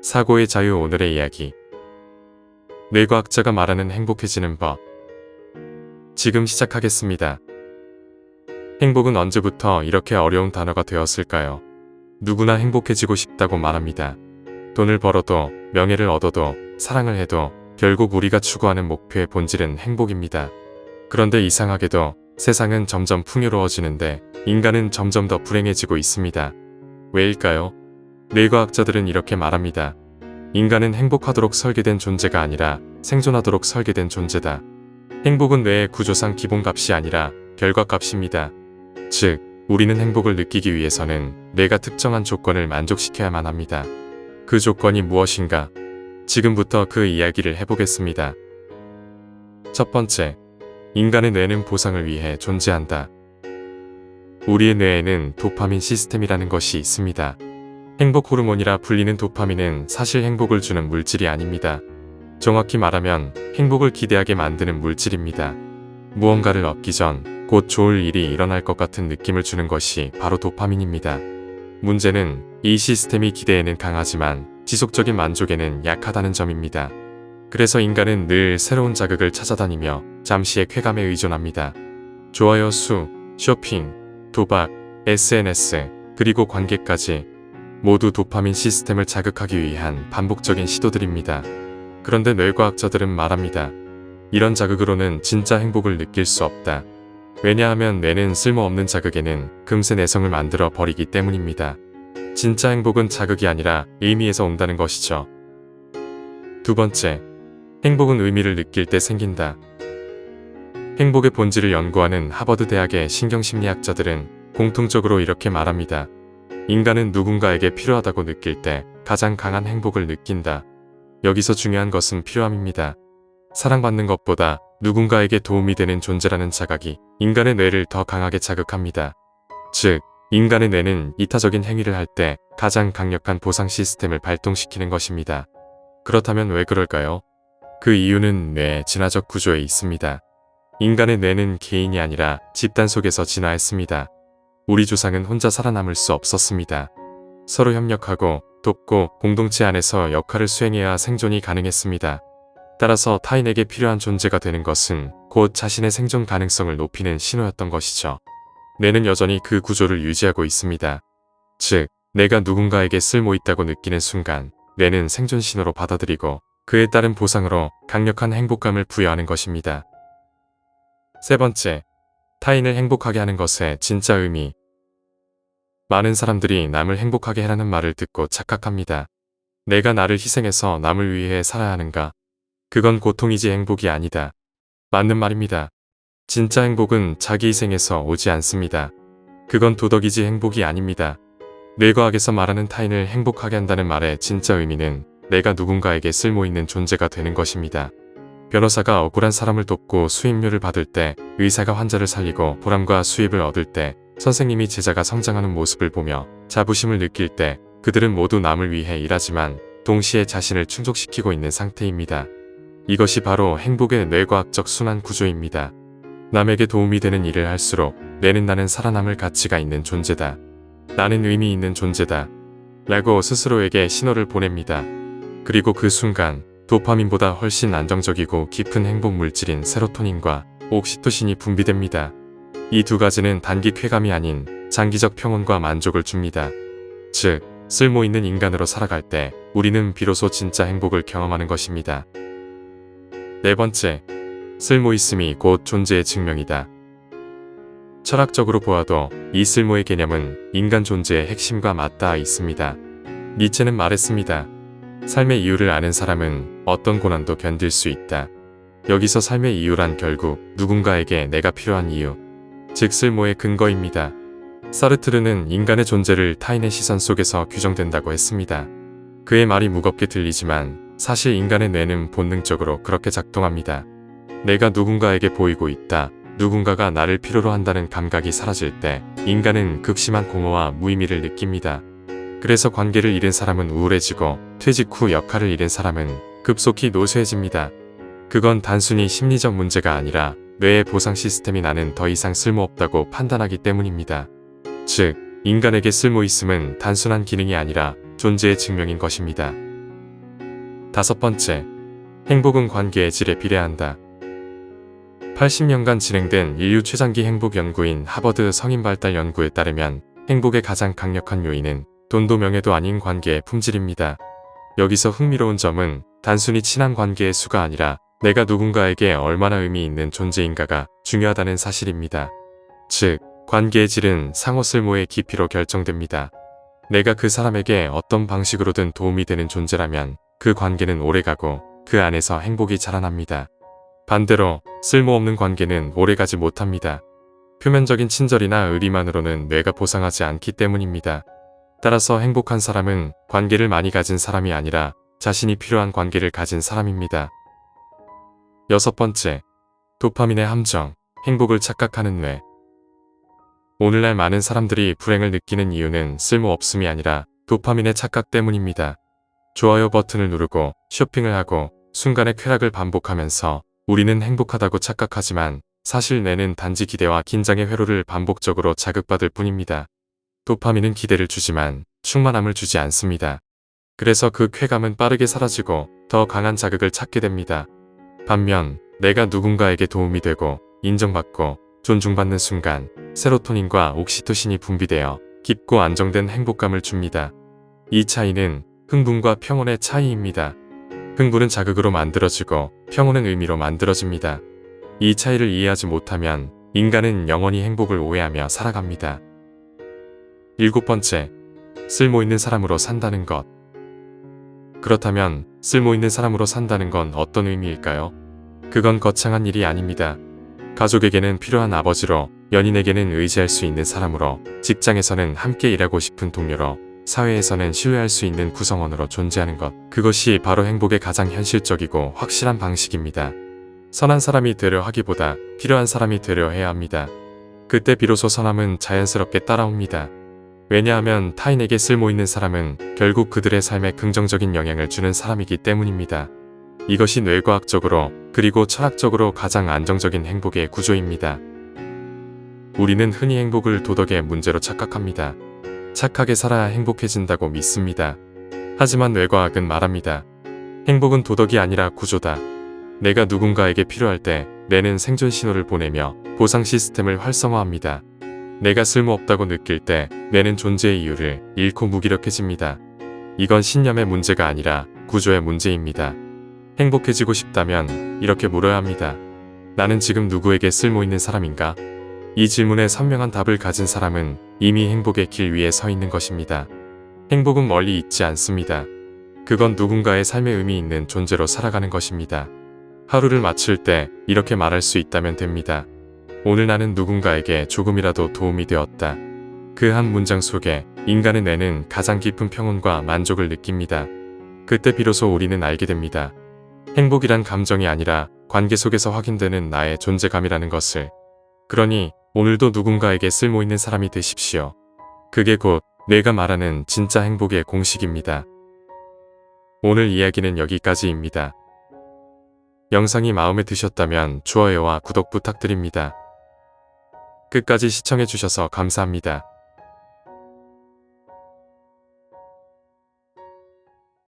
사고의 자유. 오늘의 이야기. 뇌과학자가 말하는 행복해지는 법. 지금 시작하겠습니다. 행복은 언제부터 이렇게 어려운 단어가 되었을까요? 누구나 행복해지고 싶다고 말합니다. 돈을 벌어도, 명예를 얻어도, 사랑을 해도 결국 우리가 추구하는 목표의 본질은 행복입니다. 그런데 이상하게도 세상은 점점 풍요로워지는데 인간은 점점 더 불행해지고 있습니다. 왜일까요? 뇌과학자들은 이렇게 말합니다. 인간은 행복하도록 설계된 존재가 아니라 생존하도록 설계된 존재다. 행복은 뇌의 구조상 기본값이 아니라 결과값입니다. 즉, 우리는 행복을 느끼기 위해서는 뇌가 특정한 조건을 만족시켜야만 합니다. 그 조건이 무엇인가? 지금부터 그 이야기를 해보겠습니다. 첫 번째, 인간의 뇌는 보상을 위해 존재한다. 우리의 뇌에는 도파민 시스템이라는 것이 있습니다. 행복 호르몬이라 불리는 도파민은 사실 행복을 주는 물질이 아닙니다. 정확히 말하면 행복을 기대하게 만드는 물질입니다. 무언가를 얻기 전 곧 좋을 일이 일어날 것 같은 느낌을 주는 것이 바로 도파민입니다. 문제는 이 시스템이 기대에는 강하지만 지속적인 만족에는 약하다는 점입니다. 그래서 인간은 늘 새로운 자극을 찾아다니며 잠시의 쾌감에 의존합니다. 좋아요 수, 쇼핑, 도박, SNS, 그리고 관계까지 모두 도파민 시스템을 자극하기 위한 반복적인 시도들입니다. 그런데 뇌과학자들은 말합니다. 이런 자극으로는 진짜 행복을 느낄 수 없다. 왜냐하면 뇌는 쓸모없는 자극에는 금세 내성을 만들어 버리기 때문입니다. 진짜 행복은 자극이 아니라 의미에서 온다는 것이죠. 두 번째, 행복은 의미를 느낄 때 생긴다. 행복의 본질을 연구하는 하버드 대학의 신경심리학자들은 공통적으로 이렇게 말합니다. 인간은 누군가에게 필요하다고 느낄 때 가장 강한 행복을 느낀다. 여기서 중요한 것은 필요함입니다. 사랑받는 것보다 누군가에게 도움이 되는 존재라는 자각이 인간의 뇌를 더 강하게 자극합니다. 즉, 인간의 뇌는 이타적인 행위를 할 때 가장 강력한 보상 시스템을 발동시키는 것입니다. 그렇다면 왜 그럴까요? 그 이유는 뇌의 진화적 구조에 있습니다. 인간의 뇌는 개인이 아니라 집단 속에서 진화했습니다. 우리 조상은 혼자 살아남을 수 없었습니다. 서로 협력하고 돕고 공동체 안에서 역할을 수행해야 생존이 가능했습니다. 따라서 타인에게 필요한 존재가 되는 것은 곧 자신의 생존 가능성을 높이는 신호였던 것이죠. 뇌는 여전히 그 구조를 유지하고 있습니다. 즉, 내가 누군가에게 쓸모있다고 느끼는 순간 뇌는 생존 신호로 받아들이고 그에 따른 보상으로 강력한 행복감을 부여하는 것입니다. 세 번째, 타인을 행복하게 하는 것의 진짜 의미. 많은 사람들이 남을 행복하게 해라는 말을 듣고 착각합니다. 내가 나를 희생해서 남을 위해 살아야 하는가? 그건 고통이지 행복이 아니다. 맞는 말입니다. 진짜 행복은 자기 희생에서 오지 않습니다. 그건 도덕이지 행복이 아닙니다. 뇌과학에서 말하는 타인을 행복하게 한다는 말의 진짜 의미는 내가 누군가에게 쓸모있는 존재가 되는 것입니다. 변호사가 억울한 사람을 돕고 수임료를 받을 때, 의사가 환자를 살리고 보람과 수입을 얻을 때, 선생님이 제자가 성장하는 모습을 보며 자부심을 느낄 때 그들은 모두 남을 위해 일하지만 동시에 자신을 충족시키고 있는 상태입니다. 이것이 바로 행복의 뇌과학적 순환 구조입니다. 남에게 도움이 되는 일을 할수록 뇌는 나는 살아남을 가치가 있는 존재다. 나는 의미 있는 존재다. 라고 스스로에게 신호를 보냅니다. 그리고 그 순간 도파민보다 훨씬 안정적이고 깊은 행복 물질인 세로토닌과 옥시토신이 분비됩니다. 이 두 가지는 단기 쾌감이 아닌 장기적 평온과 만족을 줍니다. 즉, 쓸모있는 인간으로 살아갈 때 우리는 비로소 진짜 행복을 경험하는 것입니다. 네 번째, 쓸모있음이 곧 존재의 증명이다. 철학적으로 보아도 이 쓸모의 개념은 인간 존재의 핵심과 맞닿아 있습니다. 니체는 말했습니다. 삶의 이유를 아는 사람은 어떤 고난도 견딜 수 있다. 여기서 삶의 이유란 결국 누군가에게 내가 필요한 이유, 즉 쓸모의 근거입니다. 사르트르는 인간의 존재를 타인의 시선 속에서 규정된다고 했습니다. 그의 말이 무겁게 들리지만 사실 인간의 뇌는 본능적으로 그렇게 작동합니다. 내가 누군가에게 보이고 있다, 누군가가 나를 필요로 한다는 감각이 사라질 때 인간은 극심한 공허와 무의미를 느낍니다. 그래서 관계를 잃은 사람은 우울해지고 퇴직 후 역할을 잃은 사람은 급속히 노쇠해집니다. 그건 단순히 심리적 문제가 아니라 뇌의 보상 시스템이 나는 더 이상 쓸모없다고 판단하기 때문입니다. 즉, 인간에게 쓸모있음은 단순한 기능이 아니라 존재의 증명인 것입니다. 5번째, 행복은 관계의 질에 비례한다. 80년간 진행된 인류 최장기 행복 연구인 하버드 성인발달 연구에 따르면 행복의 가장 강력한 요인은 돈도 명예도 아닌 관계의 품질입니다. 여기서 흥미로운 점은 단순히 친한 관계의 수가 아니라 내가 누군가에게 얼마나 의미 있는 존재인가가 중요하다는 사실입니다. 즉, 관계의 질은 상호 쓸모의 깊이로 결정됩니다. 내가 그 사람에게 어떤 방식으로든 도움이 되는 존재라면 그 관계는 오래가고 그 안에서 행복이 자라납니다. 반대로 쓸모없는 관계는 오래가지 못합니다. 표면적인 친절이나 의리만으로는 뇌가 보상하지 않기 때문입니다. 따라서 행복한 사람은 관계를 많이 가진 사람이 아니라 자신이 필요한 관계를 가진 사람입니다. 6번째, 도파민의 함정, 행복을 착각하는 뇌. 오늘날 많은 사람들이 불행을 느끼는 이유는 쓸모없음이 아니라 도파민의 착각 때문입니다. 좋아요 버튼을 누르고 쇼핑을 하고 순간의 쾌락을 반복하면서 우리는 행복하다고 착각하지만 사실 뇌는 단지 기대와 긴장의 회로를 반복적으로 자극받을 뿐입니다. 도파민은 기대를 주지만 충만함을 주지 않습니다. 그래서 그 쾌감은 빠르게 사라지고 더 강한 자극을 찾게 됩니다. 반면 내가 누군가에게 도움이 되고 인정받고 존중받는 순간 세로토닌과 옥시토신이 분비되어 깊고 안정된 행복감을 줍니다. 이 차이는 흥분과 평온의 차이입니다. 흥분은 자극으로 만들어지고 평온은 의미로 만들어집니다. 이 차이를 이해하지 못하면 인간은 영원히 행복을 오해하며 살아갑니다. 7번째, 쓸모있는 사람으로 산다는 것. 그렇다면 쓸모있는 사람으로 산다는 건 어떤 의미일까요? 그건 거창한 일이 아닙니다. 가족에게는 필요한 아버지로, 연인에게는 의지할 수 있는 사람으로, 직장에서는 함께 일하고 싶은 동료로, 사회에서는 신뢰할 수 있는 구성원으로 존재하는 것. 그것이 바로 행복의 가장 현실적이고 확실한 방식입니다. 선한 사람이 되려 하기보다 필요한 사람이 되려 해야 합니다. 그때 비로소 선함은 자연스럽게 따라옵니다. 왜냐하면 타인에게 쓸모있는 사람은 결국 그들의 삶에 긍정적인 영향을 주는 사람이기 때문입니다. 이것이 뇌과학적으로 그리고 철학적으로 가장 안정적인 행복의 구조입니다. 우리는 흔히 행복을 도덕의 문제로 착각합니다. 착하게 살아야 행복해진다고 믿습니다. 하지만 뇌과학은 말합니다. 행복은 도덕이 아니라 구조다. 내가 누군가에게 필요할 때 뇌는 생존 신호를 보내며 보상 시스템을 활성화합니다. 내가 쓸모없다고 느낄 때 뇌는 존재의 이유를 잃고 무기력해집니다. 이건 신념의 문제가 아니라 구조의 문제입니다. 행복해지고 싶다면 이렇게 물어야 합니다. 나는 지금 누구에게 쓸모있는 사람인가? 이 질문에 선명한 답을 가진 사람은 이미 행복의 길 위에 서 있는 것입니다. 행복은 멀리 있지 않습니다. 그건 누군가의 삶에 의미 있는 존재로 살아가는 것입니다. 하루를 마칠 때 이렇게 말할 수 있다면 됩니다. 오늘 나는 누군가에게 조금이라도 도움이 되었다. 그 한 문장 속에 인간의 뇌는 가장 깊은 평온과 만족을 느낍니다. 그때 비로소 우리는 알게 됩니다. 행복이란 감정이 아니라 관계 속에서 확인되는 나의 존재감이라는 것을. 그러니 오늘도 누군가에게 쓸모있는 사람이 되십시오. 그게 곧 뇌가 말하는 진짜 행복의 공식입니다. 오늘 이야기는 여기까지입니다. 영상이 마음에 드셨다면 좋아요와 구독 부탁드립니다. 끝까지 시청해주셔서 감사합니다.